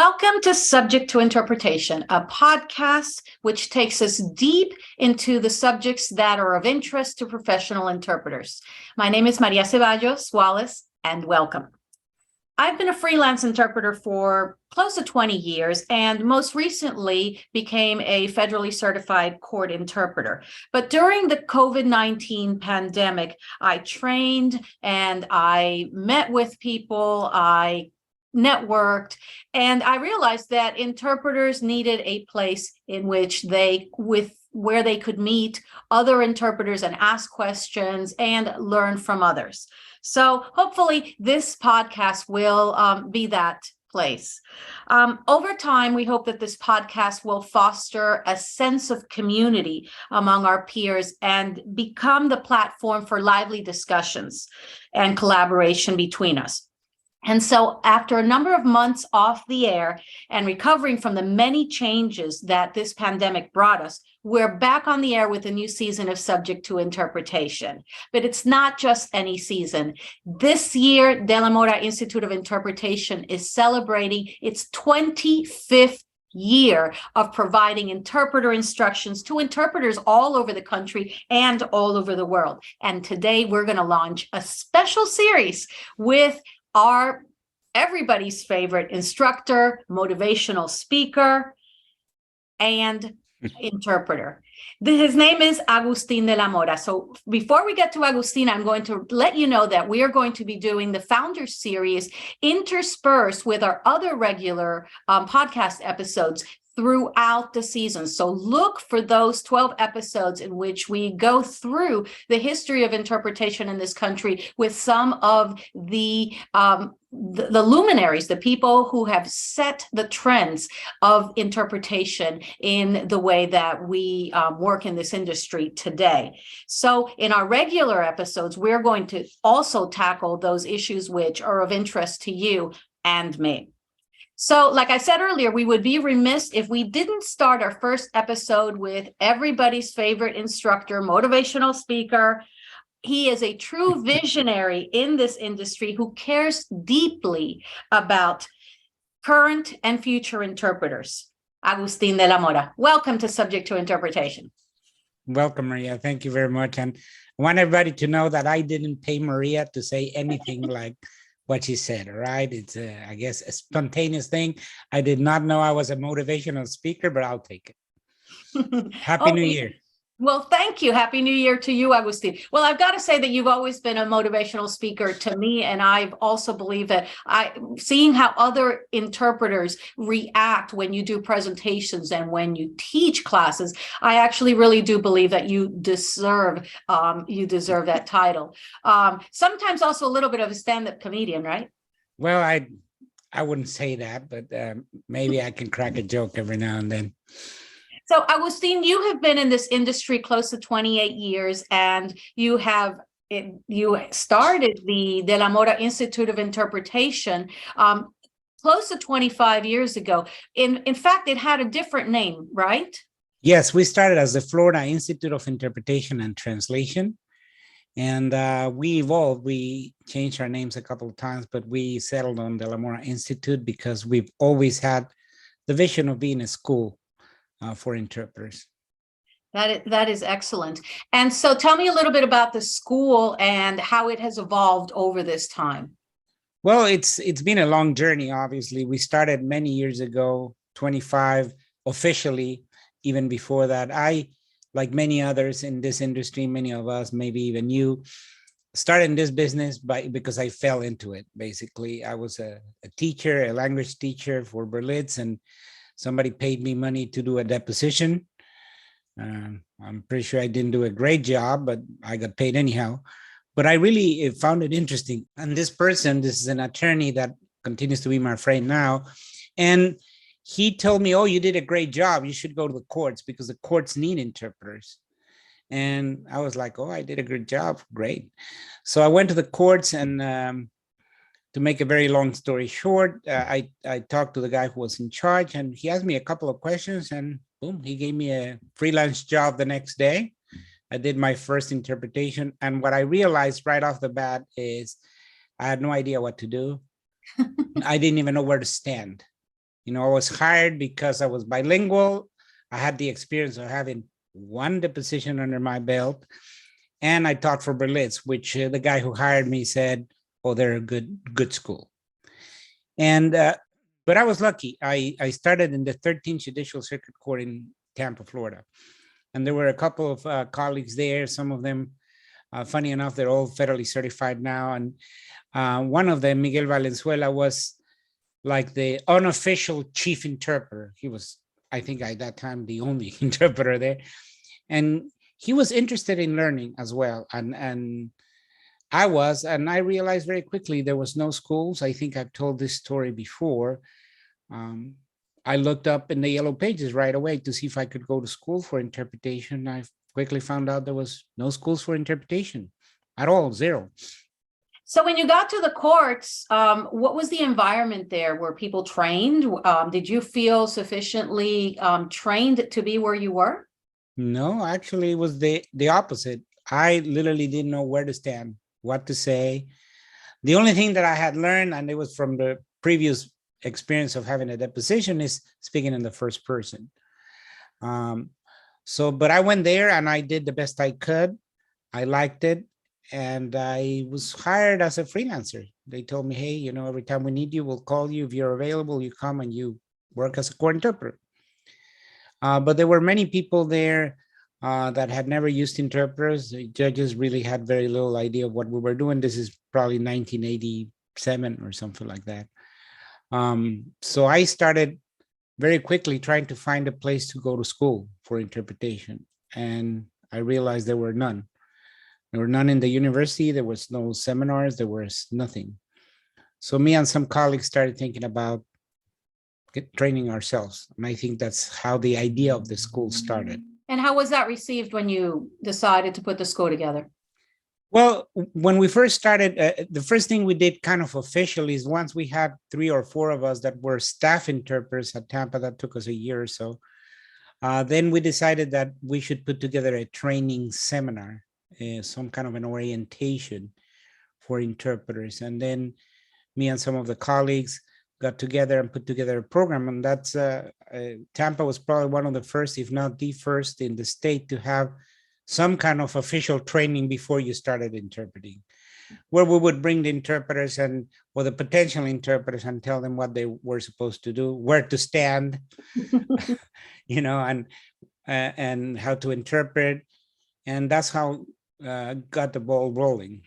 Welcome to Subject to Interpretation, a podcast which takes us deep into the subjects that are of interest to professional interpreters. My name is Maria Ceballos Wallis, and welcome. I've been a freelance interpreter for close to 20 years and most recently became a federally certified court interpreter. But during the COVID-19 pandemic, I trained and I met with people, I networked, and I realized that interpreters needed a place in which where they could meet other interpreters and ask questions and learn from others. So hopefully this podcast will be that place. Over time, we hope that this podcast will foster a sense of community among our peers and become the platform for lively discussions and collaboration between us. And so after a number of months off the air and recovering from the many changes that this pandemic brought us, we're back on the air with a new season of Subject to Interpretation. But it's not just any season. This year, Delamore Institute of Interpretation is celebrating its 25th year of providing interpreter instructions to interpreters all over the country and all over the world. And today we're going to launch a special series with everybody's favorite instructor, motivational speaker, and interpreter. His name is Agustín De La Mora. So before we get to Agustín, I'm going to let you know that we are going to be doing the Founder Series interspersed with our other regular podcast episodes throughout the season. So look for those 12 episodes in which we go through the history of interpretation in this country with some of the luminaries, the people who have set the trends of interpretation in the way that we work in this industry today. So in our regular episodes, we're going to also tackle those issues which are of interest to you and me. So like I said earlier, we would be remiss if we didn't start our first episode with everybody's favorite instructor, motivational speaker. He is a true visionary in this industry who cares deeply about current and future interpreters. Agustín De La Mora, welcome to Subject to Interpretation. Welcome, Maria. Thank you very much. And I want everybody to know that I didn't pay Maria to say anything like what she said, right? It's, I guess, a spontaneous thing. I did not know I was a motivational speaker, but I'll take it. Happy New Year. Well, thank you. Happy New Year to you, Agustín. Well, I've got to say that you've always been a motivational speaker to me, and I've also believed that seeing how other interpreters react when you do presentations and when you teach classes, I actually really do believe that you deserve that title. Sometimes also a little bit of a stand-up comedian, right? Well, I wouldn't say that, but maybe I can crack a joke every now and then. So, Agustín, you have been in this industry close to 28 years, and you started the Delamore Institute of Interpretation close to 25 years ago. In fact, it had a different name, right? Yes, we started as the Florida Institute of Interpretation and Translation, and we evolved. We changed our names a couple of times, but we settled on Delamore Institute because we've always had the vision of being a school for interpreters. That is excellent. And so tell me a little bit about the school and how it has evolved over this time. Well, it's been a long journey, obviously. We started many years ago, 25 officially. Even before that, I, like many others in this industry, many of us, maybe even you, started in this business because I fell into it, basically. I was a teacher, a language teacher for Berlitz, and somebody paid me money to do a deposition. I'm pretty sure I didn't do a great job, but I got paid anyhow. But I really found it interesting. And this is an attorney that continues to be my friend now. And he told me, oh, you did a great job. You should go to the courts because the courts need interpreters. And I was like, oh, I did a good job. Great. So I went to the courts, and to make a very long story short, I talked to the guy who was in charge, and he asked me a couple of questions, and boom, he gave me a freelance job the next day. I did my first interpretation, and what I realized right off the bat is I had no idea what to do. I didn't even know where to stand. I was hired because I was bilingual. I had the experience of having one deposition under my belt, and I taught for Berlitz, which the guy who hired me said, "Oh, they're a good school." And but I was lucky. I started in the 13th Judicial Circuit Court in Tampa, Florida, and there were a couple of colleagues there. Some of them, funny enough, they're all federally certified now. And one of them, Miguel Valenzuela, was like the unofficial chief interpreter. He was, I think, at that time, the only interpreter there. And he was interested in learning as well. And I realized very quickly there was no schools. I think I've told this story before. I looked up in the yellow pages right away to see if I could go to school for interpretation. I quickly found out there was no schools for interpretation at all, zero. So when you got to the courts, what was the environment there? Were people trained? Did you feel sufficiently trained to be where you were? No, actually, it was the opposite. I literally didn't know where to stand, what to say. The only thing that I had learned, and it was from the previous experience of having a deposition, is speaking in the first person. But I went there and I did the best I could. I liked it. And I was hired as a freelancer. They told me, hey, every time we need you, we'll call you. If you're available, you come and you work as a court interpreter. But there were many people there that had never used interpreters. The judges really had very little idea of what we were doing. This is probably 1987 or something like that. So I started very quickly trying to find a place to go to school for interpretation. And I realized there were none. There were none in the university. There was no seminars. There was nothing. So me and some colleagues started thinking about training ourselves. And I think that's how the idea of the school started. And how was that received when you decided to put the school together? Well, when we first started, the first thing we did kind of officially is once we had 3 or 4 of us that were staff interpreters at Tampa, that took us a year or so. Then we decided that we should put together a training seminar, some kind of an orientation for interpreters. And then me and some of the colleagues got together and put together a program. And that's Tampa was probably one of the first, if not the first in the state to have some kind of official training before you started interpreting, where we would bring the interpreters or the potential interpreters and tell them what they were supposed to do, where to stand, and how to interpret. And that's how got the ball rolling.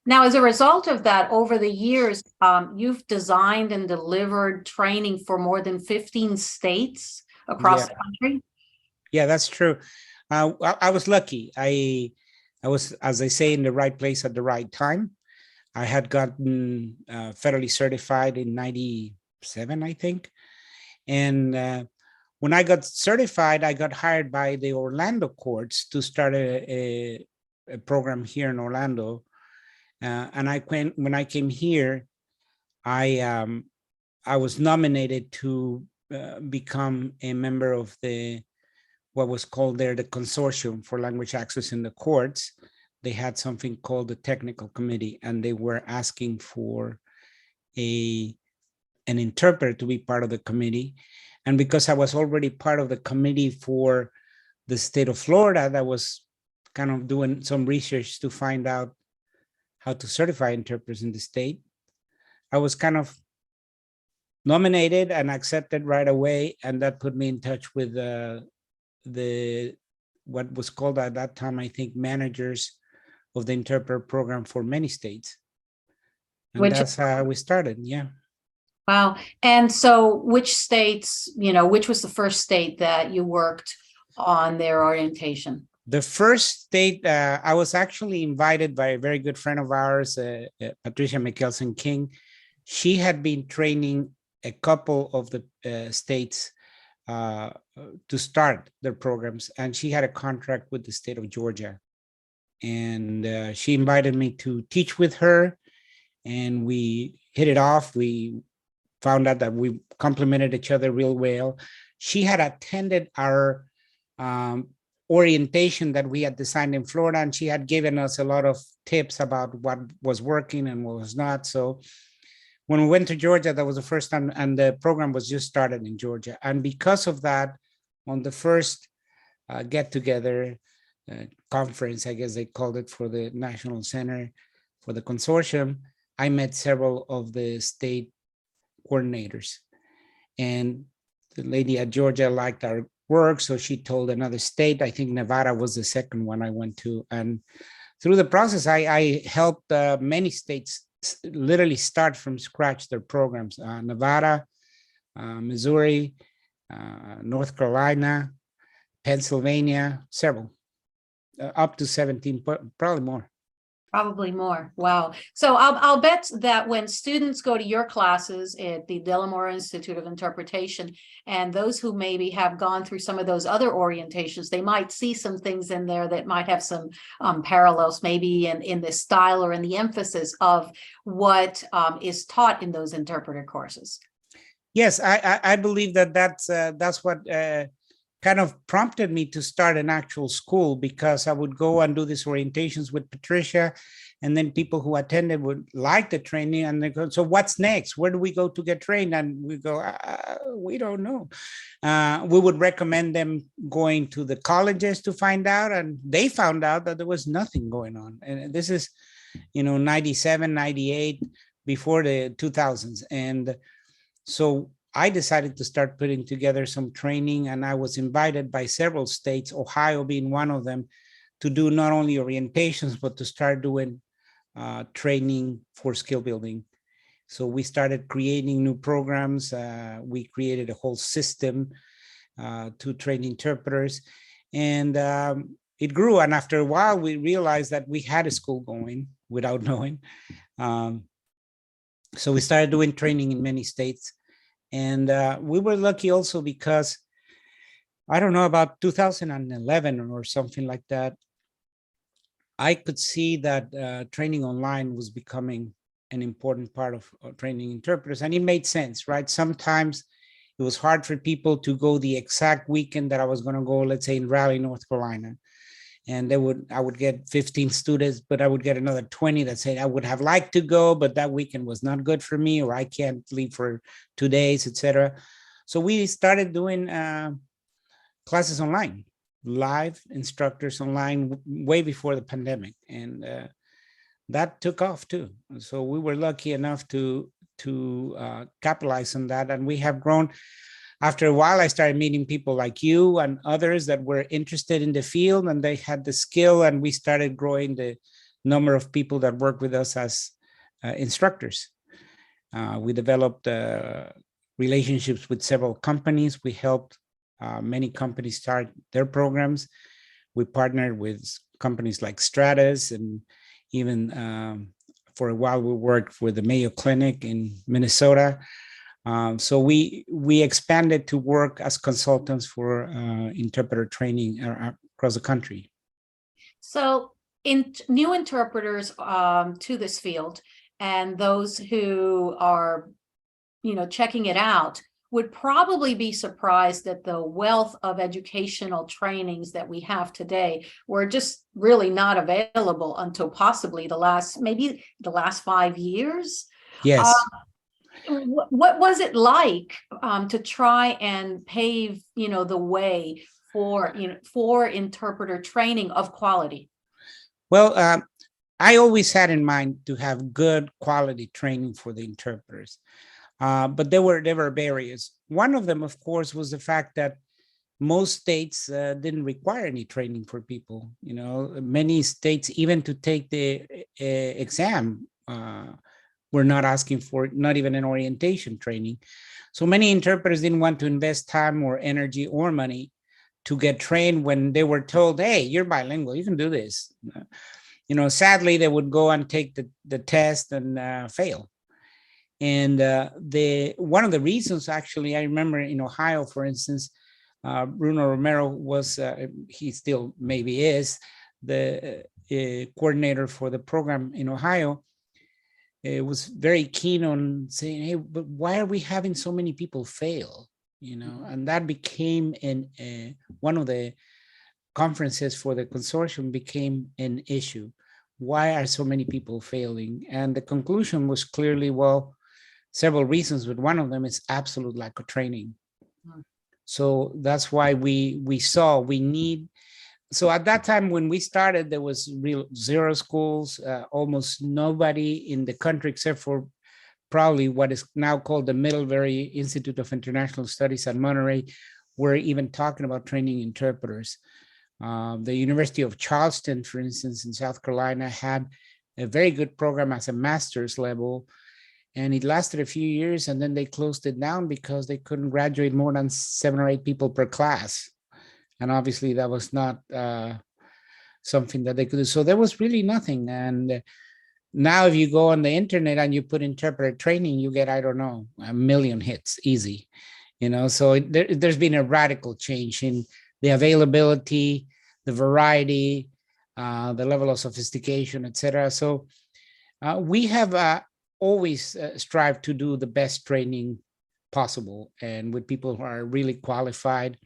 Now, as a result of that, over the years, you've designed and delivered training for more than 15 states across the country. Yeah, that's true. I was lucky. I was, as I say, in the right place at the right time. I had gotten federally certified in 97, I think. And when I got certified, I got hired by the Orlando courts to start a program here in Orlando. And when I came here, I was nominated to become a member of what was called there the Consortium for Language Access in the Courts. They had something called the Technical Committee, and they were asking for an interpreter to be part of the committee. And because I was already part of the committee for the state of Florida, that was kind of doing some research to find out how to certify interpreters in the state, I was kind of nominated and accepted right away. And that put me in touch with what was called at that time, I think, managers of the interpreter program for many states. And that's how we started. Yeah. Wow. And so which states, which was the first state that you worked on their orientation? The first state, I was actually invited by a very good friend of ours, Patricia Mikkelsen King. She had been training a couple of the states to start their programs, and she had a contract with the state of Georgia. And she invited me to teach with her, and we hit it off. We found out that we complemented each other real well. She had attended our orientation that we had designed in Florida, and she had given us a lot of tips about what was working and what was not. So when we went to Georgia, that was the first time, and the program was just started in Georgia. And because of that, on the first get-together conference, I guess they called it, for the National Center for the Consortium, I met several of the state coordinators. And the lady at Georgia liked our work, so she told another state. I think Nevada was the second one I went to. And through the process, I helped many states literally start from scratch their programs. Nevada, Missouri, North Carolina, Pennsylvania, several, up to 17, probably more. Probably more. Wow. So I'll bet that when students go to your classes at the Delamore Institute of Interpretation, and those who maybe have gone through some of those other orientations, they might see some things in there that might have some parallels, maybe in the style or in the emphasis of what is taught in those interpreter courses. Yes, I believe that's what kind of prompted me to start an actual school, because I would go and do these orientations with Patricia, and then people who attended would like the training, and they go, so what's next? Where do we go to get trained? And we go, we don't know. We would recommend them going to the colleges to find out, and they found out that there was nothing going on. And this is, 97, 98, before the 2000s. And so I decided to start putting together some training, and I was invited by several states, Ohio being one of them, to do not only orientations, but to start doing training for skill building. So we started creating new programs. We created a whole system to train interpreters, and it grew. And after a while, we realized that we had a school going without knowing. So we started doing training in many states. And we were lucky also because, I don't know, about 2011 or something like that, I could see that training online was becoming an important part of training interpreters. And it made sense, right? Sometimes it was hard for people to go the exact weekend that I was going to go, let's say in Raleigh, North Carolina. And I would get 15 students, but I would get another 20 that said I would have liked to go, but that weekend was not good for me, or I can't leave for 2 days, etc. So we started doing classes online, live instructors online, way before the pandemic, and that took off too. So we were lucky enough to capitalize on that, and we have grown. After a while, I started meeting people like you and others that were interested in the field, and they had the skill, and we started growing the number of people that work with us as instructors. We developed relationships with several companies. We helped many companies start their programs. We partnered with companies like Stratus, and even for a while, we worked with the Mayo Clinic in Minnesota. So we expanded to work as consultants for interpreter training across the country. So new interpreters to this field, and those who are, checking it out, would probably be surprised at the wealth of educational trainings that we have today were just really not available until possibly maybe the last 5 years. Yes. What was it like to try and pave, the way for interpreter training of quality? Well, I always had in mind to have good quality training for the interpreters, but there were barriers. One of them, of course, was the fact that most states didn't require any training for people. Many states, even to take the exam, we're not asking for not even an orientation training. So many interpreters didn't want to invest time or energy or money to get trained when they were told, hey, you're bilingual, you can do this. Sadly, they would go and take the test and fail. And one of the reasons, actually, I remember in Ohio, for instance, Bruno Romero was, he still maybe is, the coordinator for the program in Ohio. Was very keen on saying, hey, but why are we having so many people fail? And that became one of the conferences for the consortium became an issue. Why are so many people failing? And the conclusion was clearly, well, several reasons, but one of them is absolute lack of training. Mm. So that's why we saw we need. So at that time when we started, there was real zero schools, almost nobody in the country except for probably what is now called the Middlebury Institute of International Studies at Monterey, were even talking about training interpreters. The University of Charleston, for instance, in South Carolina, had a very good program as a master's level, and it lasted a few years, and then they closed it down because they couldn't graduate more than 7 or 8 people per class. And obviously that was not something that they could do. So there was really nothing. And now if you go on the internet and you put interpreter training, you get, I don't know, 1 million hits, easy. So there's been a radical change in the availability, the variety, the level of sophistication, etc. So we have always strived to do the best training possible, and with people who are really qualified.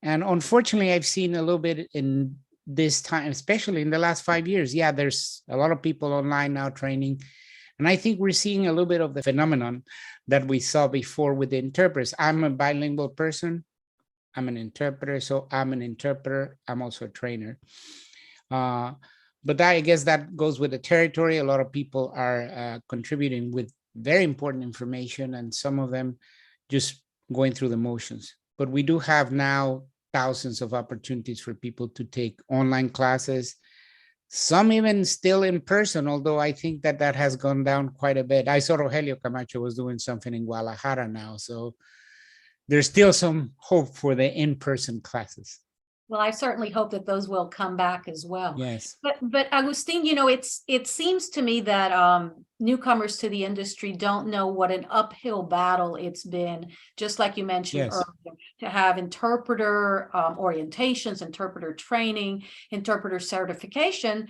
And unfortunately, I've seen a little bit in this time, especially in the last 5 years. Yeah, there's a lot of people online now training. And I think we're seeing a little bit of the phenomenon that we saw before with the interpreters. I'm a bilingual person. I'm an interpreter. So I'm an interpreter. I'm also a trainer. But I guess that goes with the territory. A lot of people are contributing with very important information, and some of them just going through the motions. But we do have now thousands of opportunities for people to take online classes, some even still in person, although I think that has gone down quite a bit. I saw Rogelio Camacho was doing something in Guadalajara now, so there's still some hope for the in-person classes. Well, I certainly hope that those will come back as well. Yes. But Agustin, it seems to me that newcomers to the industry don't know what an uphill battle it's been, just like you mentioned earlier, to have interpreter orientations, interpreter training, interpreter certification,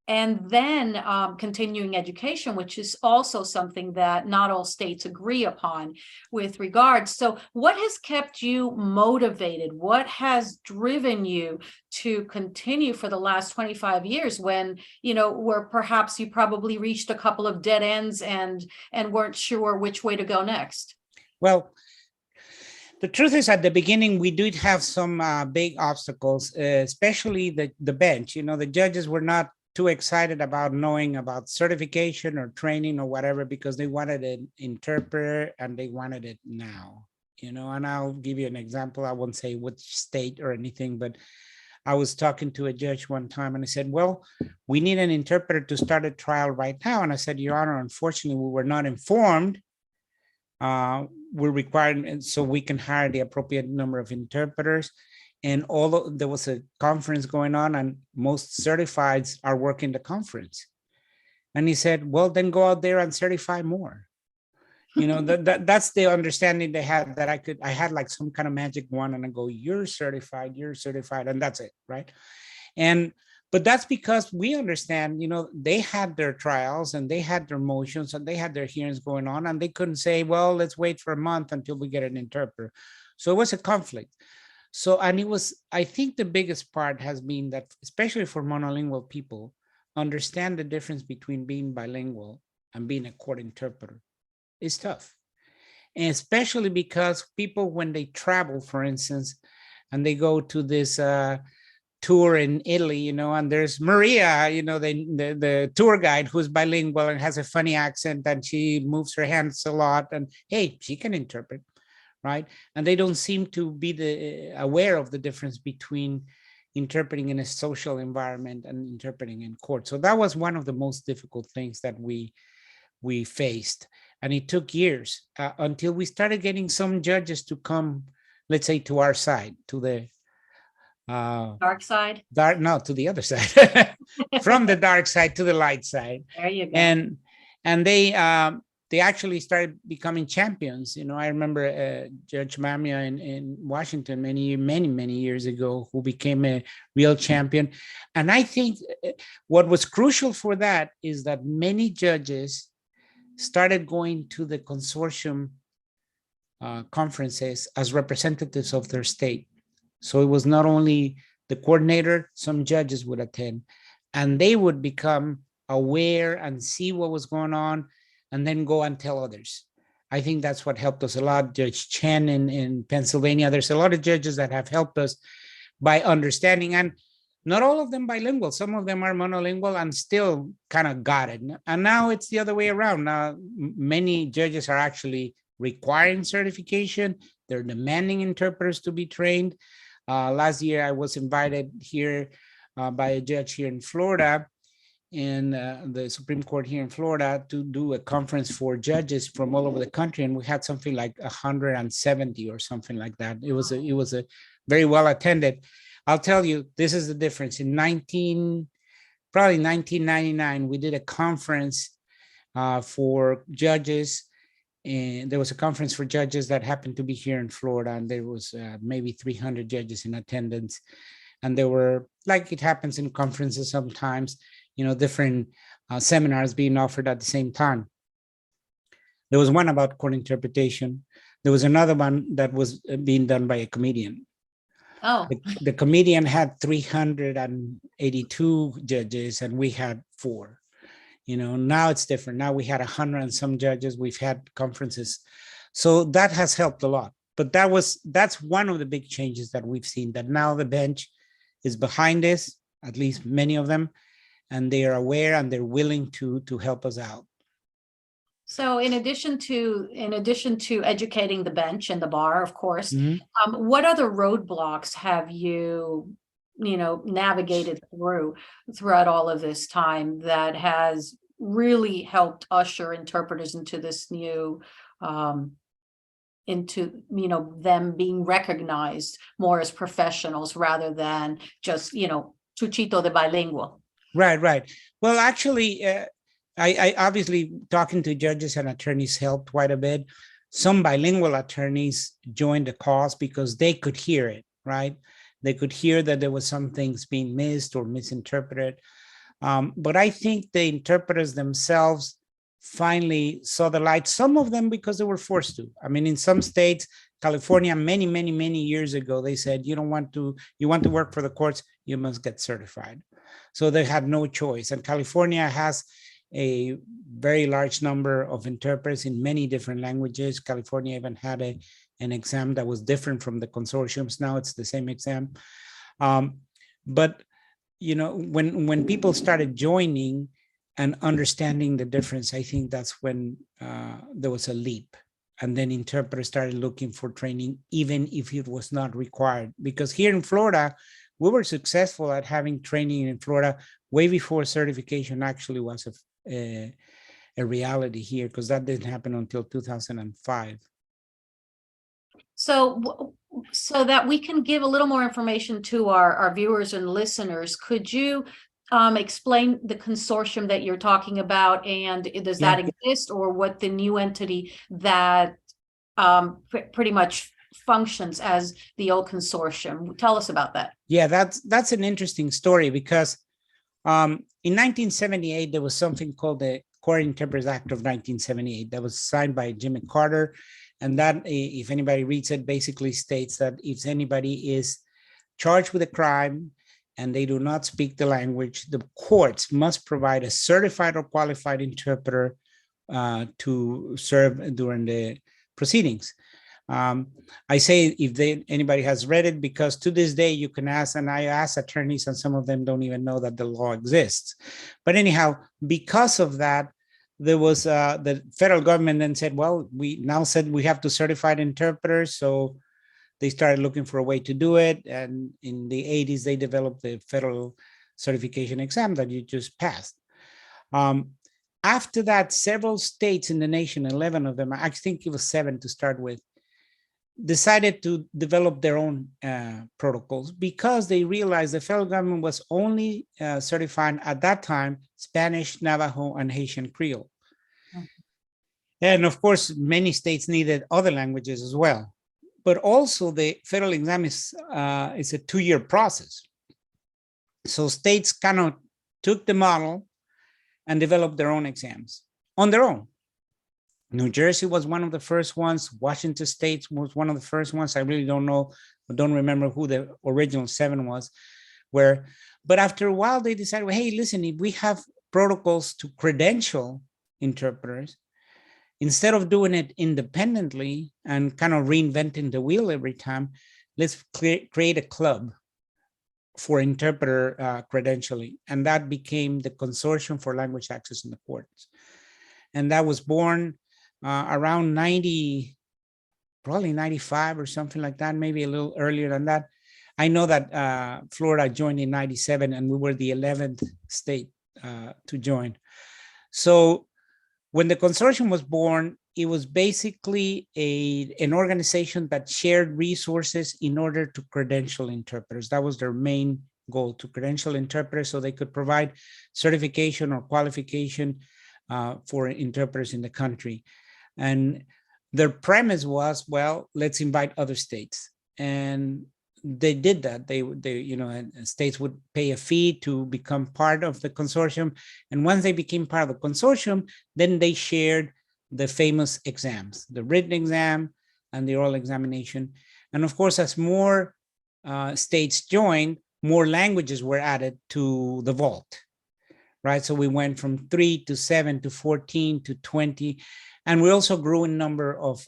and then continuing education, which is also something that not all states agree upon with regards. So what has kept you motivated? What has driven you to continue for the last 25 years when, where perhaps you probably reached a couple of dead ends and weren't sure which way to go next? Well, the truth is, at the beginning, we did have some big obstacles, especially the bench. The judges were not too excited about knowing about certification or training or whatever, because they wanted an interpreter and they wanted it now, and I'll give you an example. I won't say which state or anything, but I was talking to a judge one time and I said, well, we need an interpreter to start a trial right now. And I said, Your Honor, unfortunately, we were not informed. We're required, so we can hire the appropriate number of interpreters. And there was a conference going on, and most certifieds are working the conference. And he said, well, then go out there and certify more. That's the understanding they had, that I had like some kind of magic wand, and I go, you're certified, and that's it, right? But that's because we understand, they had their trials and they had their motions and they had their hearings going on, and they couldn't say, well, let's wait for a month until we get an interpreter. So it was a conflict. So, and I think the biggest part has been that, especially for monolingual people, understand the difference between being bilingual and being a court interpreter is tough. And especially because people, when they travel, for instance, and they go to this tour in Italy, and there's Maria, the tour guide who's bilingual and has a funny accent, and she moves her hands a lot, and hey, she can interpret. Right? And they don't seem to be aware of the difference between interpreting in a social environment and interpreting in court. So that was one of the most difficult things that we faced. And it took years until we started getting some judges to come, let's say, to our side, to the dark side? No, to the other side, from the dark side to the light side. There you go. And they actually started becoming champions. I remember Judge Maria in Washington many years ago, who became a real champion. And I think what was crucial for that is that many judges started going to the consortium conferences as representatives of their state. So it was not only the coordinator, some judges would attend, and they would become aware and see what was going on, and then go and tell others. I think that's what helped us a lot. Judge Chen in Pennsylvania, there's a lot of judges that have helped us by understanding, and not all of them bilingual. Some of them are monolingual and still kind of got it. And now it's the other way around. Now, many judges are actually requiring certification. They're demanding interpreters to be trained. Last year, I was invited here by a judge here in Florida, in the Supreme Court here in Florida, to do a conference for judges from all over the country, and we had something like 170 or something like that. It was a very well attended. I'll tell you, this is the difference. In 1999, we did a conference for judges, and there was a conference for judges that happened to be here in Florida, and there was maybe 300 judges in attendance. And there were, like it happens in conferences sometimes, different seminars being offered at the same time. There was one about court interpretation. There was another one that was being done by a comedian. Oh, The comedian had 382 judges, and we had 4. Now it's different. Now we had 100 and some judges. We've had conferences. So that has helped a lot. But that's one of the big changes that we've seen, that now the bench is behind us, at least many of them, and they are aware and they're willing to help us out. so in addition to educating the bench and the bar, of course, what other roadblocks have you navigated throughout all of this time that has really helped usher interpreters into this new them being recognized more as professionals rather than just chuchito de bilingual? Right. Well, actually, I obviously talking to judges and attorneys helped quite a bit. Some bilingual attorneys joined the cause because they could hear it, right? They could hear that there was some things being missed or misinterpreted. But I think the interpreters themselves finally saw the light, some of them because they were forced to. I mean, in some states, California, many years ago, they said, you want to work for the courts, you must get certified. So they had no choice. And California has a very large number of interpreters in many different languages. California even had an exam that was different from the consortiums. Now it's the same exam. But when people started joining and understanding the difference, I think that's when there was a leap. And then interpreters started looking for training, even if it was not required. Because here in Florida, we were successful at having training in Florida way before certification actually was a reality here, because that didn't happen until 2005. So that we can give a little more information to our viewers and listeners, could you explain the consortium that you're talking about, and does that exist, or what the new entity that pretty much functions as the old consortium? Tell us about that. Yeah, that's an interesting story, because in 1978, there was something called the Court Interpreters Act of 1978 that was signed by Jimmy Carter. And that, if anybody reads it, basically states that if anybody is charged with a crime and they do not speak the language, the courts must provide a certified or qualified interpreter to serve during the proceedings. I say if anybody has read it, because to this day you can ask, and I ask attorneys and some of them don't even know that the law exists. But anyhow, because of that, there was the federal government then said, well, we now said we have to certify interpreters. So they started looking for a way to do it. And in the 80s, they developed the federal certification exam that you just passed. After that, several states in the nation, 11 of them, I think it was 7 to start with, decided to develop their own protocols, because they realized the federal government was only certifying at that time Spanish, Navajo, and Haitian Creole. And of course, many states needed other languages as well. But also the federal exam is a 2-year process. So states kind of took the model and developed their own exams on their own. New Jersey was one of the first ones. Washington State was one of the first ones. I really don't remember who the original 7 was. But after a while, they decided, well, hey, listen, if we have protocols to credential interpreters, instead of doing it independently and kind of reinventing the wheel every time, let's create a club for interpreter credentialing. And that became the Consortium for Language Access in the Courts. And that was born around 90, probably 95 or something like that, maybe a little earlier than that. I know that Florida joined in 97 and we were the 11th state to join. So when the consortium was born, it was basically an organization that shared resources in order to credential interpreters. That was their main goal, to credential interpreters so they could provide certification or qualification for interpreters in the country. And their premise was, well, let's invite other states. And they did that. They states would pay a fee to become part of the consortium. And once they became part of the consortium, then they shared the famous exams, the written exam and the oral examination. And of course, as more states joined, more languages were added to the vault, right? So we went from 3 to 7 to 14 to 20. And we also grew in number of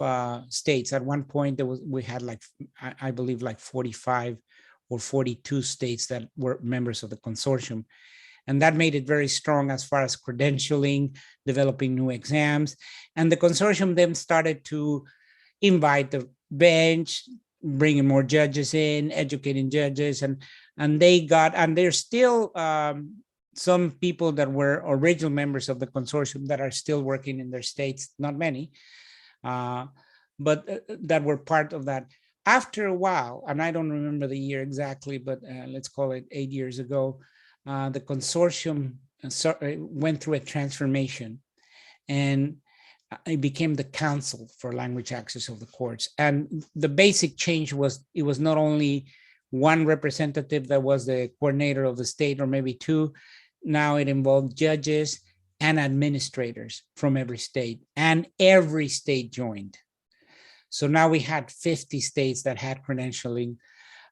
states. At one point, we had like, I believe like 45 or 42 states that were members of the consortium. And that made it very strong as far as credentialing, developing new exams. And the consortium then started to invite the bench, bringing more judges in, educating judges. And there's still some people that were original members of the consortium that are still working in their states, not many, but that were part of that. After a while, and I don't remember the year exactly, but let's call it 8 years ago, the consortium went through a transformation and it became the Council for Language Access of the Courts. And the basic change was, it was not only one representative that was the coordinator of the state or maybe two. Now it involved judges and administrators from every state, and every state joined. So now we had 50 states that had credentialing,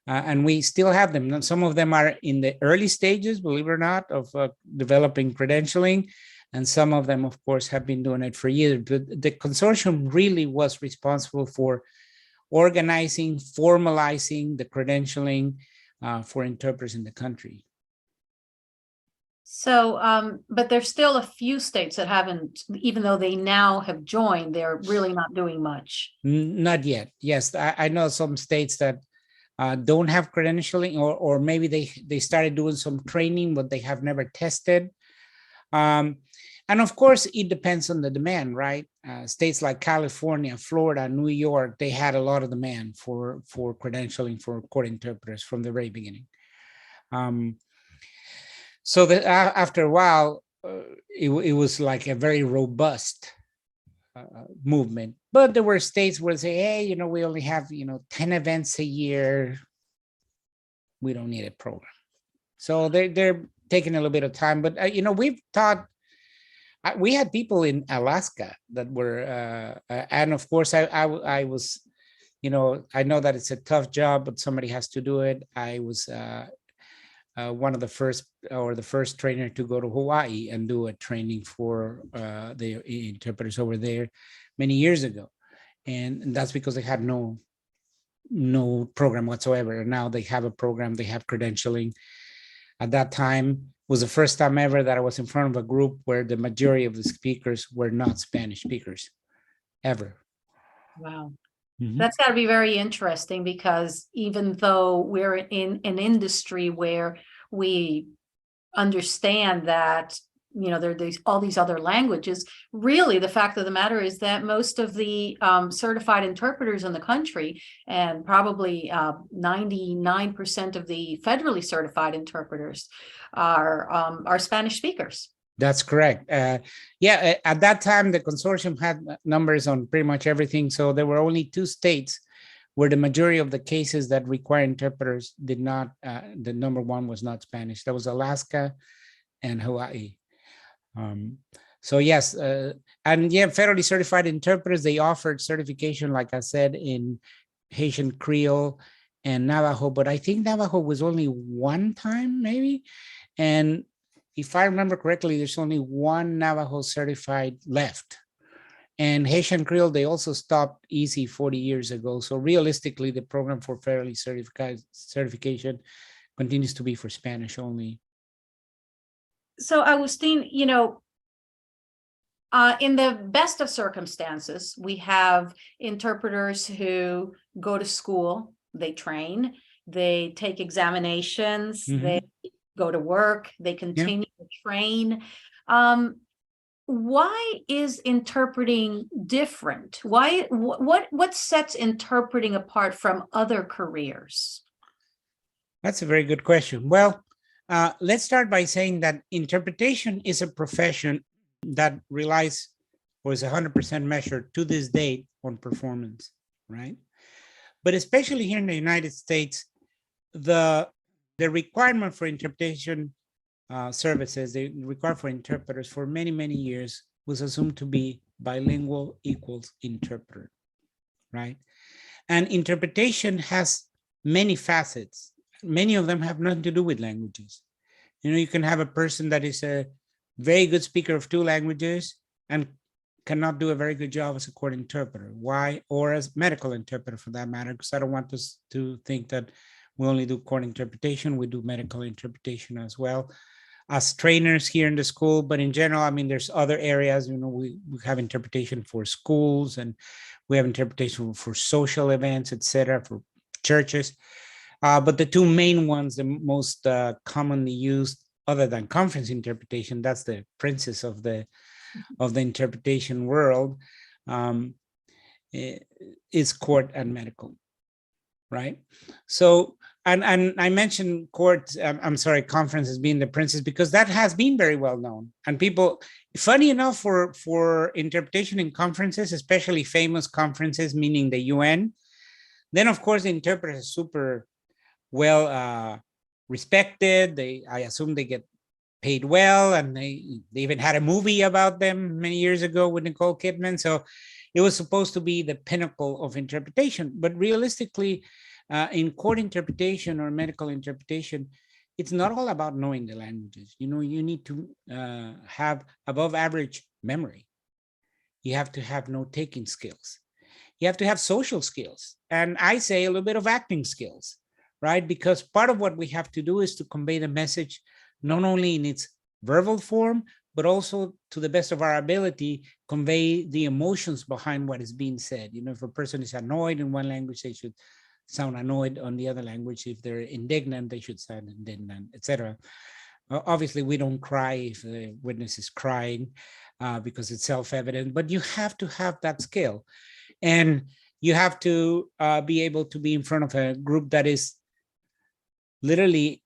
and we still have them. And some of them are in the early stages, believe it or not, of developing credentialing. And some of them, of course, have been doing it for years. But the consortium really was responsible for organizing, formalizing the credentialing for interpreters in the country. So, but there's still a few states that haven't, even though they now have joined, they're really not doing much. Not yet. Yes, I know some states that don't have credentialing, or maybe they started doing some training, but they have never tested. And of course, it depends on the demand, right? States like California, Florida, New York, they had a lot of demand for credentialing for court interpreters from the very beginning. So that after a while, it was like a very robust movement. But there were states where they say, hey, we only have, 10 events a year. We don't need a program. So they're taking a little bit of time. But, we've taught, we had people in Alaska that were, and of course, I was, I know that it's a tough job, but somebody has to do it. I was one of the first trainer to go to Hawaii and do a training for the interpreters over there many years ago. And that's because they had no program whatsoever. And now they have a program, they have credentialing. At that time, was the first time ever that I was in front of a group where the majority of the speakers were not Spanish speakers, ever. Wow. Mm-hmm. That's got to be very interesting, because even though we're in an industry where we understand that, there's all these other languages, really the fact of the matter is that most of the certified interpreters in the country, and probably 99% of the federally certified interpreters are Spanish speakers. That's correct. At that time, the consortium had numbers on pretty much everything. So there were only 2 states where the majority of the cases that require interpreters did not, the number 1 was not Spanish. That was Alaska and Hawaii. So yes, federally certified interpreters, they offered certification, like I said, in Haitian Creole and Navajo, but I think Navajo was only 1 time maybe. And if I remember correctly, there's only 1 Navajo certified left. And Haitian Creole, they also stopped easy 40 years ago. So realistically, the program for federally certification continues to be for Spanish only. So Agustin, in the best of circumstances, we have interpreters who go to school, they train, they take examinations, they go to work, they continue to train. Why is interpreting different? What sets interpreting apart from other careers? That's a very good question. Well, let's start by saying that interpretation is a profession that relies or is 100% measured to this date on performance, right? But especially here in the United States, the requirement for interpretation services, they require for interpreters for many, many years was assumed to be bilingual equals interpreter, right? And interpretation has many facets. Many of them have nothing to do with languages. You can have a person that is a very good speaker of 2 languages and cannot do a very good job as a court interpreter. Why? Or as medical interpreter for that matter, because I don't want us to think that we only do court interpretation, we do medical interpretation as well. As trainers here in the school, but in general, I mean, there's other areas, we have interpretation for schools and we have interpretation for social events, etc., for churches. But the 2 main ones, the most commonly used, other than conference interpretation, that's the princess of the interpretation world, is court and medical, right? So, and I mentioned court, conference as being the princess because that has been very well known. And people, funny enough, for interpretation in conferences, especially famous conferences, meaning the UN, then of course the interpreter is super well respected. I assume they get paid well, and they even had a movie about them many years ago with Nicole Kidman. So it was supposed to be the pinnacle of interpretation. But realistically, in court interpretation or medical interpretation, it's not all about knowing the languages. You need to have above average memory. You have to have note-taking skills. You have to have social skills. And I say a little bit of acting skills, right? Because part of what we have to do is to convey the message, not only in its verbal form, but also to the best of our ability, convey the emotions behind what is being said. If a person is annoyed in one language, they should sound annoyed on the other language. If they're indignant, they should sound indignant, etc. Obviously, we don't cry if the witness is crying because it's self-evident, but you have to have that skill. And you have to be able to be in front of a group that is literally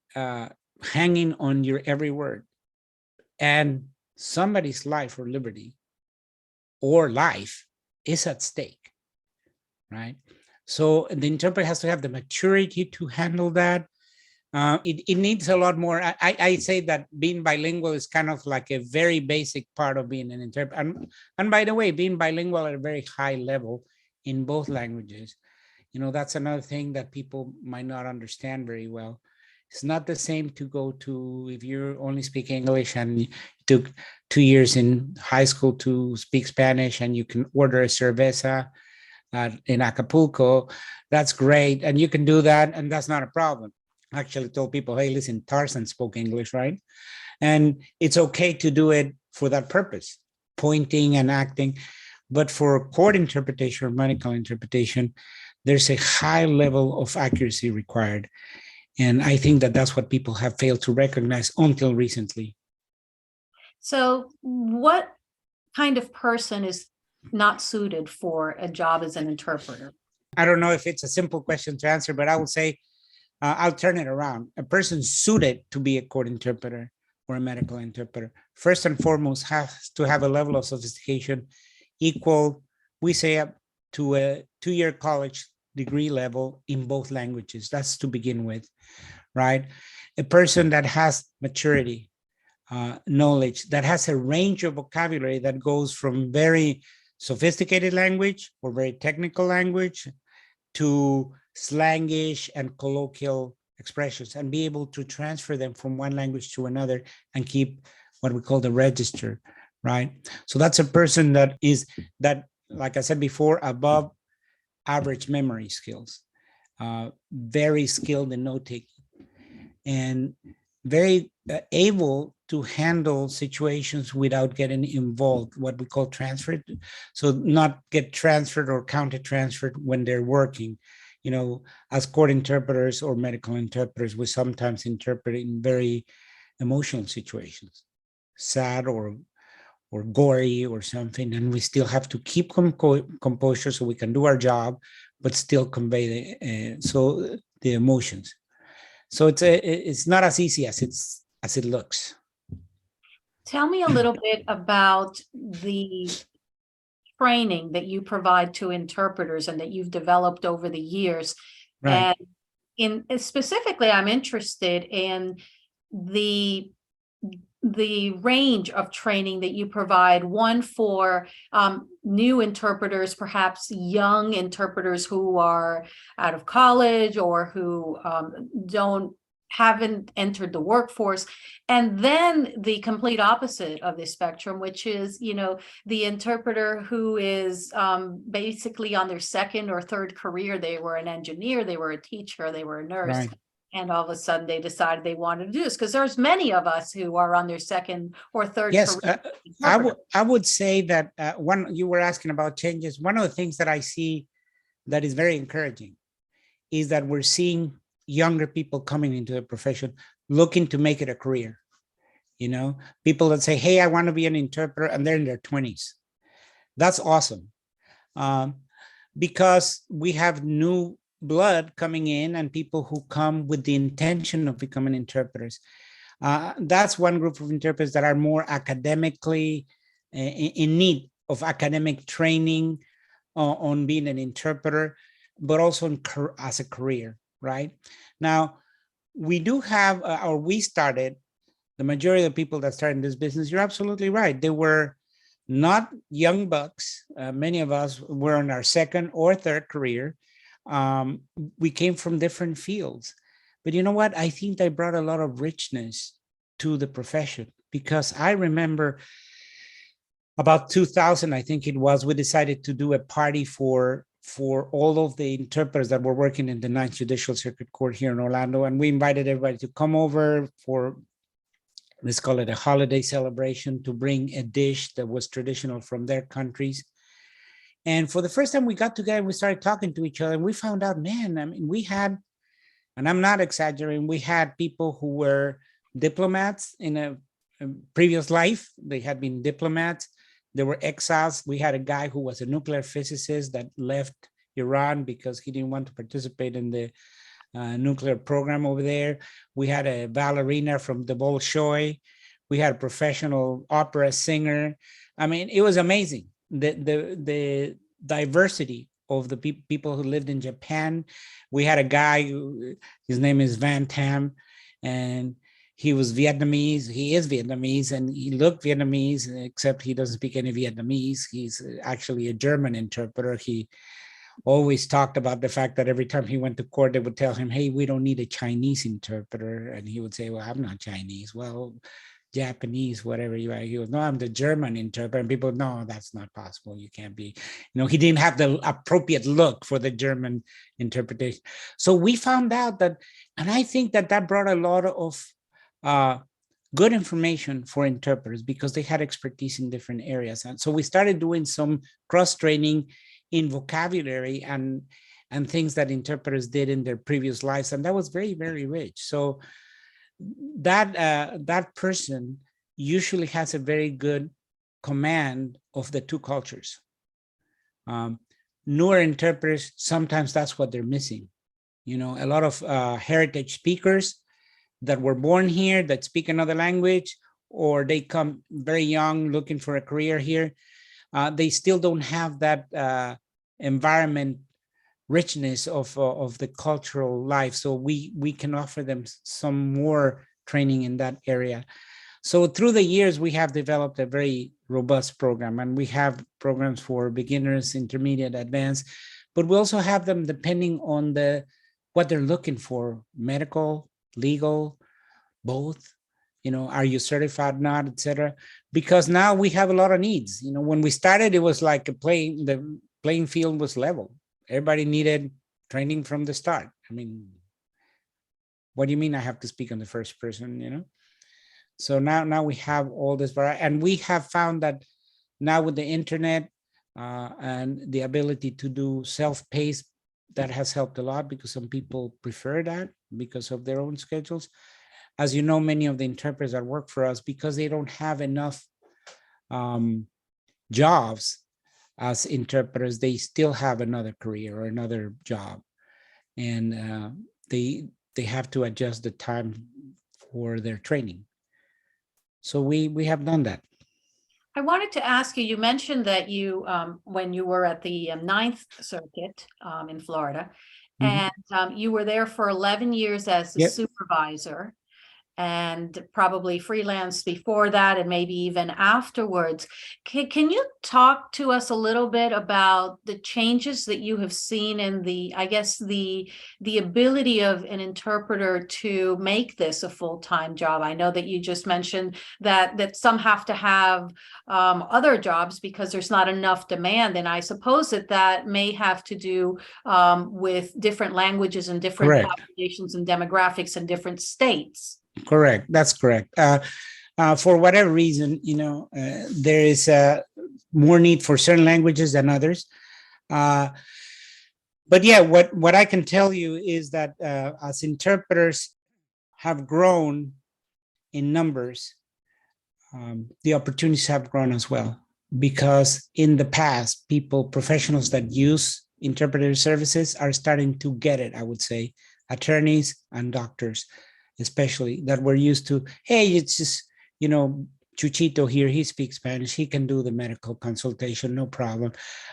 hanging on your every word. And somebody's life or liberty or life is at stake, right? So the interpreter has to have the maturity to handle that. It needs a lot more. I say that being bilingual is kind of like a very basic part of being an interpreter. And by the way, being bilingual at a very high level in both languages, that's another thing that people might not understand very well. It's not the same to go to, if you only speak English and you took 2 years in high school to speak Spanish and you can order a cerveza in Acapulco, that's great. And you can do that and that's not a problem. I actually told people, hey, listen, Tarzan spoke English, right? And it's okay to do it for that purpose, pointing and acting. But for court interpretation or medical interpretation, there's a high level of accuracy required. And I think that that's what people have failed to recognize until recently. So what kind of person is not suited for a job as an interpreter? I don't know if it's a simple question to answer, but I would say, I'll turn it around. A person suited to be a court interpreter or a medical interpreter, first and foremost, has to have a level of sophistication equal, we say, up to a 2-year college degree level in both languages. That's to begin with, right? A person that has maturity, knowledge, that has a range of vocabulary that goes from very sophisticated language or very technical language to slangish and colloquial expressions, and be able to transfer them from one language to another and keep what we call the register, right? So that's a person that, like I said before, above average memory skills, very skilled in note taking, and very able to handle situations without getting involved, what we call transferred. So not get transferred or counter transferred when they're working. You know, as court interpreters or medical interpreters, we sometimes interpret in very emotional situations, sad or gory or something, and we still have to keep composure so we can do our job, but still convey the emotions. So it's not as easy as it looks. Tell me a little bit about the training that you provide to interpreters and that you've developed over the years. Right. And specifically, I'm interested in the range of training that you provide, one for new interpreters, perhaps young interpreters who are out of college or who haven't entered the workforce, and then the complete opposite of the spectrum, which is, you know, the interpreter who is basically on their second or third career. They were an engineer, they were a teacher, they were a nurse. Right. And all of a sudden they decided they wanted to do this, because there's many of us who are on their second or third Yes, career. I would say that one, you were asking about changes. One of the things that I see that is very encouraging is that we're seeing younger people coming into the profession looking to make it a career. You know, people that say, hey, I want to be an interpreter, and they're in their 20s. That's awesome. Because we have new blood coming in and people who come with the intention of becoming interpreters. That's one group of interpreters that are more academically in need of academic training on being an interpreter, but also as a career, right? Now, we do have, or we started, the majority of the people that started in this business, you're absolutely right. They were not young bucks. Many of us were in our second or third career. We came from different fields. But you know what? I think they brought a lot of richness to the profession, because I remember about 2000, I think it was, we decided to do a party for all of the interpreters that were working in the 9th Judicial Circuit Court here in Orlando. And we invited everybody to come over for, let's call it a holiday celebration, to bring a dish that was traditional from their countries. And for the first time we got together, we started talking to each other, and we found out, man, I mean, we had, and I'm not exaggerating, we had people who were diplomats in a previous life. They had been diplomats. There were exiles. We had a guy who was a nuclear physicist that left Iran because he didn't want to participate in the nuclear program over there. We had a ballerina from the Bolshoi. We had a professional opera singer. I mean, it was amazing. The diversity of the people who lived in Japan. We had a guy, his name is Van Tam, and he was Vietnamese. He is Vietnamese, and he looked Vietnamese, except he doesn't speak any Vietnamese. He's actually a German interpreter. He always talked about the fact that every time he went to court, they would tell him, hey, we don't need a Chinese interpreter. And he would say, well, I'm not Chinese. Well, Japanese, whatever you are. He goes, no, I'm the German interpreter. And people, no, that's not possible. You can't be, you know, he didn't have the appropriate look for the German interpretation. So we found out that, and I think that that brought a lot of good information for interpreters, because they had expertise in different areas. And so we started doing some cross-training in vocabulary and things that interpreters did in their previous lives. And that was very, very rich. So that person usually has a very good command of the two cultures. Newer interpreters, sometimes that's what they're missing. You know, a lot of heritage speakers that were born here, that speak another language, or they come very young looking for a career here, they still don't have that environment richness of the cultural life. So we can offer them some more training in that area. So through the years, we have developed a very robust program, and we have programs for beginners, intermediate, advanced, but we also have them depending on what they're looking for, medical, legal, both. are you certified, not, etc. Because now we have a lot of needs. When we started, it was like the playing field was level. Everybody needed training from the start. I mean, what do you mean I have to speak on the first person, So now we have all this variety, and we have found that now with the internet and the ability to do self-paced, that has helped a lot because some people prefer that because of their own schedules. As you know, many of the interpreters that work for us, because they don't have enough jobs as interpreters, they still have another career or another job, and they have to adjust the time for their training. So we have done that. I wanted to ask you, you mentioned that you, when you were at the Ninth Circuit in Florida, and you were there for 11 years as a supervisor, and probably freelance before that and maybe even afterwards. Can you talk to us a little bit about the changes that you have seen in the ability of an interpreter to make this a full-time job? I know that you just mentioned that some have to have other jobs because there's not enough demand, and I suppose that may have to do with different languages and different populations and demographics in different states. Correct. That's correct. For whatever reason, there is more need for certain languages than others. But yeah, what I can tell you is that as interpreters have grown in numbers, the opportunities have grown as well. Because in the past, professionals that use interpreter services are starting to get it, I would say, attorneys and doctors, especially, that we're used to, hey, it's just, Chuchito here, he speaks Spanish, he can do the medical consultation, no problem.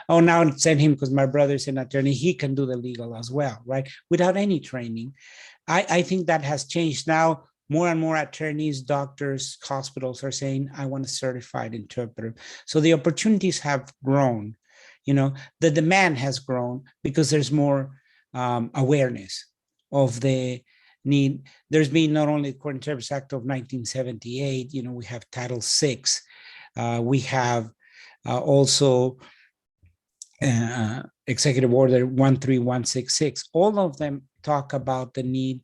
Oh, now send him because my brother's an attorney, he can do the legal as well, right? Without any training. I think that has changed now. More and more attorneys, doctors, hospitals are saying, I want a certified interpreter. So the opportunities have grown, the demand has grown because there's more awareness of the need. There's been not only the Court Interpreters Act of 1978, we have Title VI, we have also Executive Order 13166. All of them talk about the need.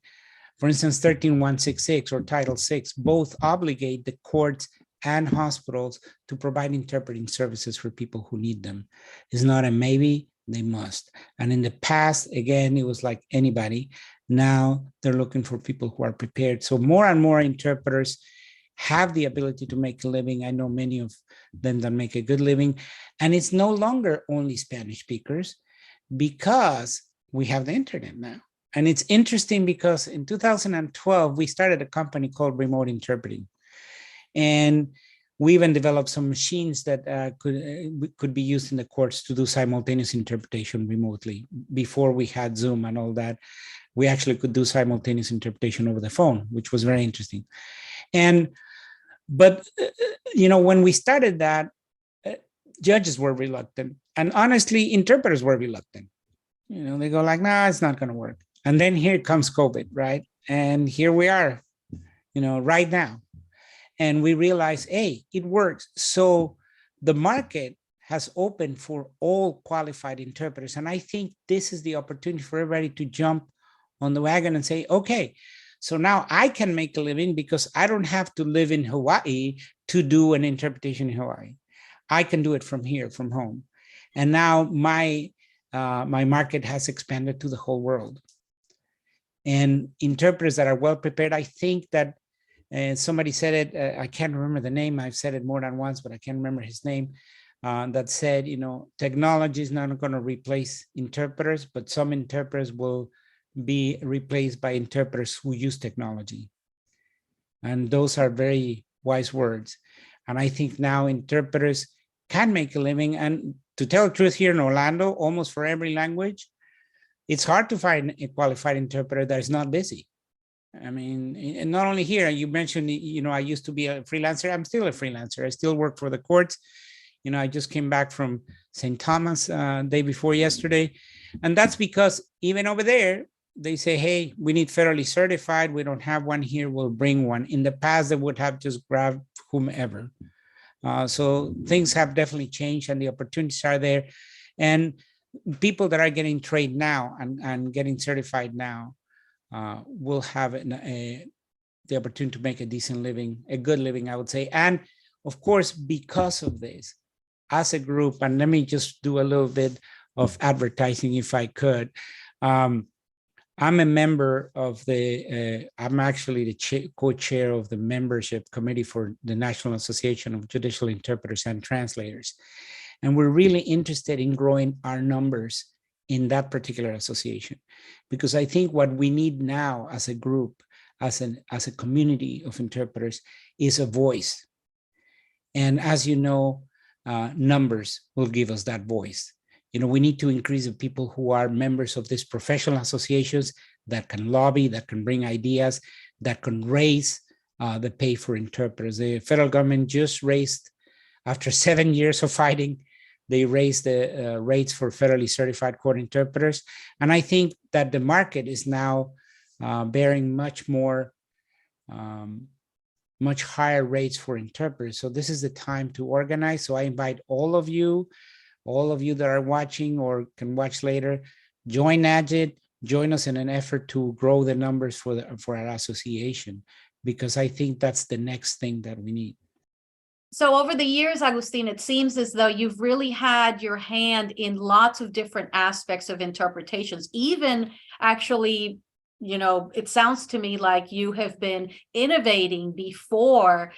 For instance, 13166 or Title VI both obligate the courts and hospitals to provide interpreting services for people who need them. It's not a maybe, they must. And in the past, again, it was like anybody. Now they're looking for people who are prepared. So more and more interpreters have the ability to make a living. I know many of them that make a good living. And it's no longer only Spanish speakers because we have the internet now. And it's interesting because in 2012, we started a company called Remote Interpreting. And we even developed some machines that could be used in the courts to do simultaneous interpretation remotely. Before we had Zoom and all that, we actually could do simultaneous interpretation over the phone, which was very interesting. But when we started that, judges were reluctant. And honestly, interpreters were reluctant. They go like, nah, it's not going to work. And then here comes COVID, right? And here we are, right now. And we realize, hey, it works. So the market has opened for all qualified interpreters. And I think this is the opportunity for everybody to jump on the wagon and say, okay, so now I can make a living because I don't have to live in Hawaii to do an interpretation in Hawaii. I can do it from here, from home. And now my market has expanded to the whole world. And interpreters that are well prepared, I think that somebody said it, I can't remember the name, I've said it more than once, but I can't remember his name, that said, technology is not going to replace interpreters, but some interpreters will be replaced by interpreters who use technology. And those are very wise words. And I think now interpreters can make a living. And to tell the truth, here in Orlando, almost for every language, it's hard to find a qualified interpreter that is not busy. I mean, and not only here, you mentioned, I used to be a freelancer. I'm still a freelancer. I still work for the courts. I just came back from St. Thomas day before yesterday. And that's because even over there, they say, hey, we need federally certified. We don't have one here. We'll bring one. In the past, they would have just grabbed whomever. So things have definitely changed and the opportunities are there. And people that are getting trained now and getting certified now will have the opportunity to make a decent living, a good living, I would say. And of course, because of this, as a group, and let me just do a little bit of advertising if I could. I'm a member of I'm actually the co-chair of the membership committee for the National Association of Judicial Interpreters and Translators. And we're really interested in growing our numbers in that particular association, because I think what we need now as a group, as a community of interpreters, is a voice. And as you know, numbers will give us that voice. We need to increase the people who are members of these professional associations that can lobby, that can bring ideas, that can raise the pay for interpreters. The federal government just raised, after 7 years of fighting, they raised the rates for federally certified court interpreters. And I think that the market is now bearing much higher rates for interpreters. So this is the time to organize. So I invite all of you that are watching or can watch later, join AGIT, join us in an effort to grow the numbers for our association, because I think that's the next thing that we need. So over the years, Agustin, it seems as though you've really had your hand in lots of different aspects of interpretations, even actually, it sounds to me like you have been innovating before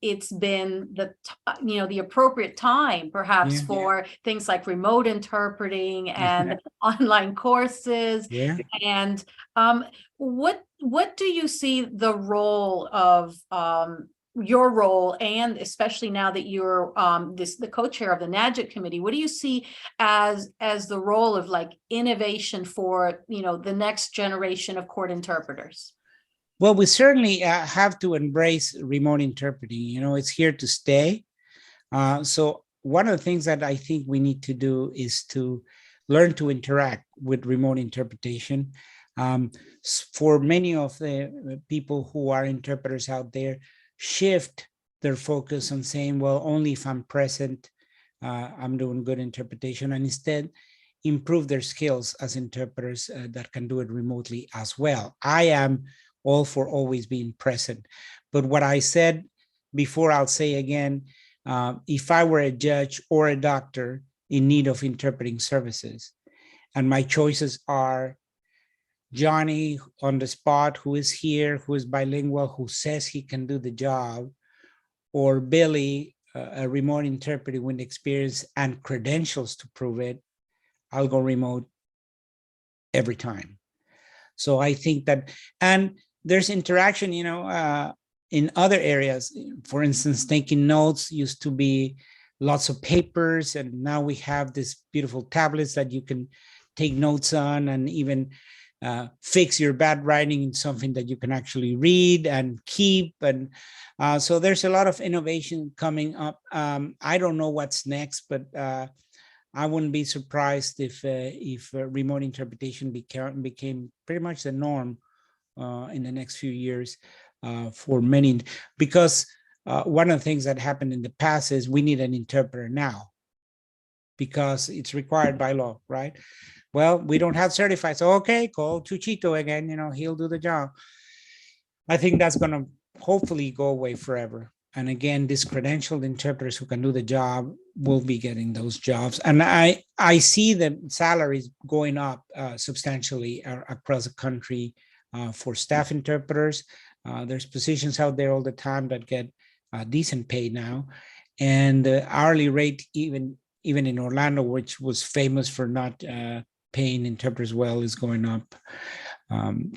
it's been the appropriate time, perhaps, for things like remote interpreting and online courses. Yeah. And what do you see the role of your role, and especially now that you're the co-chair of the NAGIT committee, what do you see as the role of innovation for the next generation of court interpreters? Well, we certainly have to embrace remote interpreting. It's here to stay. So one of the things that I think we need to do is to learn to interact with remote interpretation. For many of the people who are interpreters out there, shift their focus on saying, well, only if I'm present, I'm doing good interpretation, and instead improve their skills as interpreters that can do it remotely as well. I am all for always being present. But what I said before, I'll say again, if I were a judge or a doctor in need of interpreting services, and my choices are Johnny on the spot, who is here, who is bilingual, who says he can do the job, or Billy, a remote interpreter with experience and credentials to prove it, I'll go remote every time. So I think that, and there's interaction, in other areas. For instance, taking notes used to be lots of papers, and now we have these beautiful tablets that you can take notes on, and even fix your bad writing in something that you can actually read and keep. And so there's a lot of innovation coming up. I don't know what's next, but I wouldn't be surprised if remote interpretation became pretty much the norm in the next few years for many, because one of the things that happened in the past is we need an interpreter now because it's required by law, right? Well, we don't have certified, so okay, call Chuchito again, he'll do the job. I think that's going to hopefully go away forever. And again, these credentialed interpreters who can do the job will be getting those jobs. And I see the salaries going up substantially across the country for staff interpreters. There's positions out there all the time that get decent pay now. And the hourly rate, even in Orlando, which was famous for not paying interpreters well, is going up.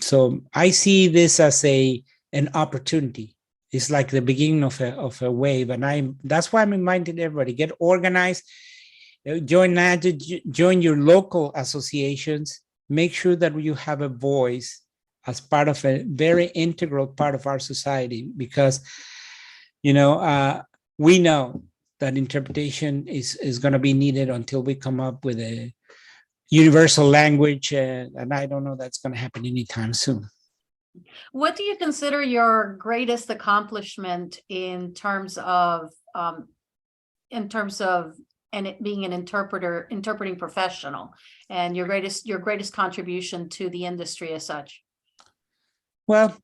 So I see this as an opportunity. It's like the beginning of a wave, and that's why I'm reminding everybody: get organized, join NAGIT, join your local associations. Make sure that you have a voice as part of a very integral part of our society, because we know that interpretation is going to be needed until we come up with universal language, and I don't know that's going to happen anytime soon. What do you consider your greatest accomplishment in terms of and it being an interpreting professional, and your greatest contribution to the industry as such? Well,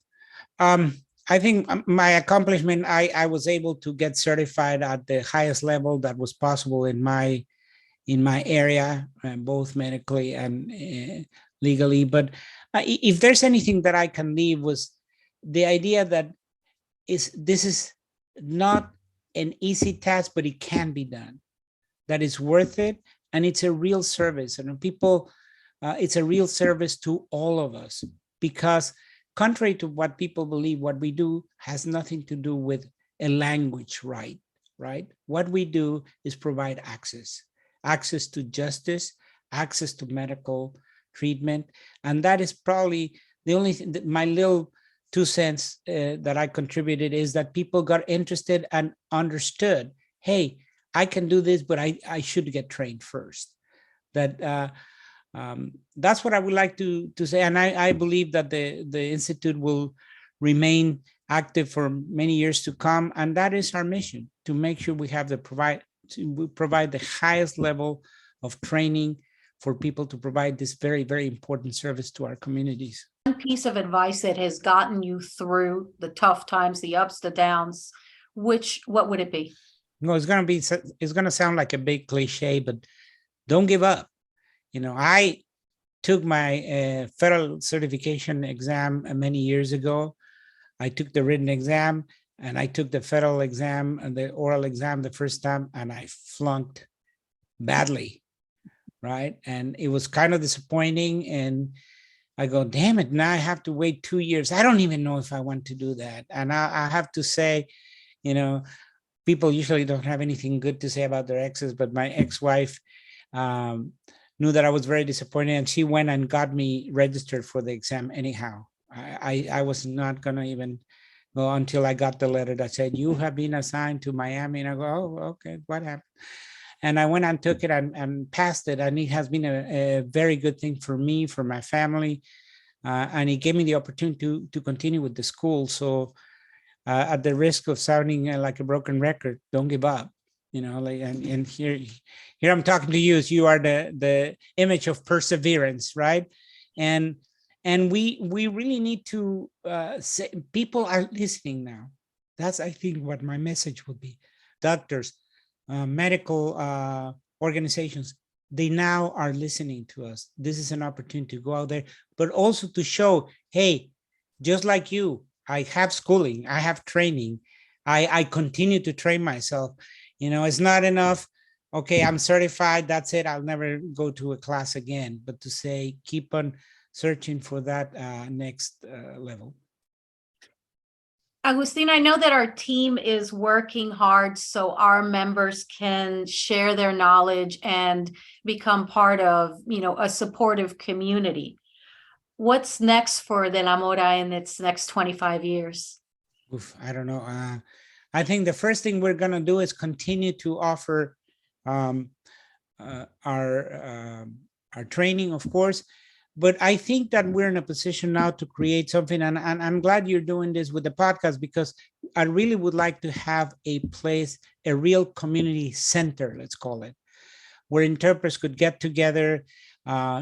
I think my accomplishment, I was able to get certified at the highest level that was possible in my area, both medically and legally. But if there's anything that I can leave, was the idea that this is not an easy task, but it can be done, that is worth it, and it's a real service. And people, it's a real service to all of us, because contrary to what people believe, what we do has nothing to do with a language right? What we do is provide access to justice, access to medical treatment. And that is probably the only thing that my little 2 cents that I contributed, is that people got interested and understood, hey, I can do this, but I should get trained first. That's what I would like to say. And I believe that the Institute will remain active for many years to come. And that is our mission, to make sure we have provide the highest level of training for people to provide this very, very important service to our communities. One piece of advice that has gotten you through the tough times, the ups, the downs, what would it be? No, it's going to sound like a big cliche, but don't give up. I took my federal certification exam many years ago. I took the written exam, and I took the federal exam and the oral exam the first time, and I flunked badly, right? And it was kind of disappointing. And I go, damn it, now I have to wait 2 years. I don't even know if I want to do that. And I have to say, people usually don't have anything good to say about their exes, but my ex-wife knew that I was very disappointed, and she went and got me registered for the exam anyhow. I was not going to even go until I got the letter that said, you have been assigned to Miami. And I go, oh, okay, what happened? And I went and took it and passed it. And it has been a very good thing for me, for my family. And it gave me the opportunity to continue with the school. So at the risk of sounding like a broken record, don't give up. And here I'm talking to you, as you are the image of perseverance, right? And we really need to say, people are listening now. That's, I think, what my message would be. Doctors, medical organizations, they now are listening to us. This is an opportunity to go out there, but also to show, hey, just like you, I have schooling, I have training, I continue to train myself. It's not enough, okay, I'm certified, that's it, I'll never go to a class again, but to say, keep on searching for that next level. Agustin, I know that our team is working hard so our members can share their knowledge and become part of, a supportive community. What's next for De La Mora in its next 25 years? I don't know. I think the first thing we're going to do is continue to offer our training, of course. But I think that we're in a position now to create something. And I'm glad you're doing this with the podcast, because I really would like to have a place, a real community center, let's call it, where interpreters could get together,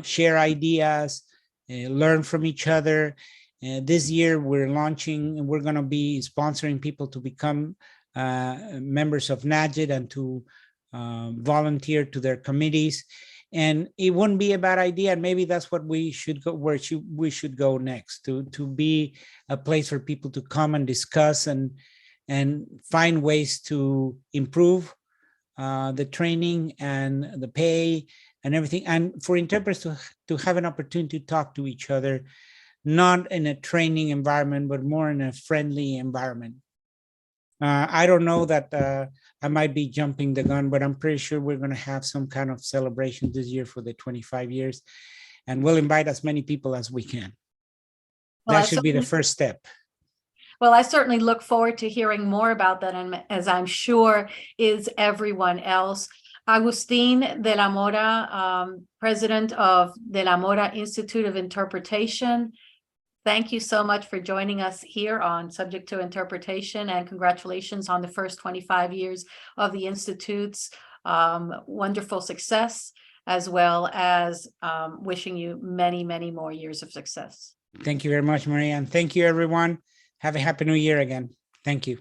share ideas, learn from each other. This year we're going to be sponsoring people to become members of NAGIT and to volunteer to their committees. And it wouldn't be a bad idea. And maybe that's what we should go, we should go next, to be a place for people to come and discuss and find ways to improve the training and the pay and everything. And for interpreters to have an opportunity to talk to each other, not in a training environment, but more in a friendly environment. I don't know that I might be jumping the gun, but I'm pretty sure we're going to have some kind of celebration this year for the 25 years, and we'll invite as many people as we can. Well, that should be the first step. Well, I certainly look forward to hearing more about that, and as I'm sure is everyone else. Agustín De La Mora, President of Delamore Institute of Interpretation. Thank you so much for joining us here on Subject to Interpretation, and congratulations on the first 25 years of the Institute's wonderful success, as well as wishing you many, many more years of success. Thank you very much, Maria. And thank you, everyone. Have a happy new year again. Thank you.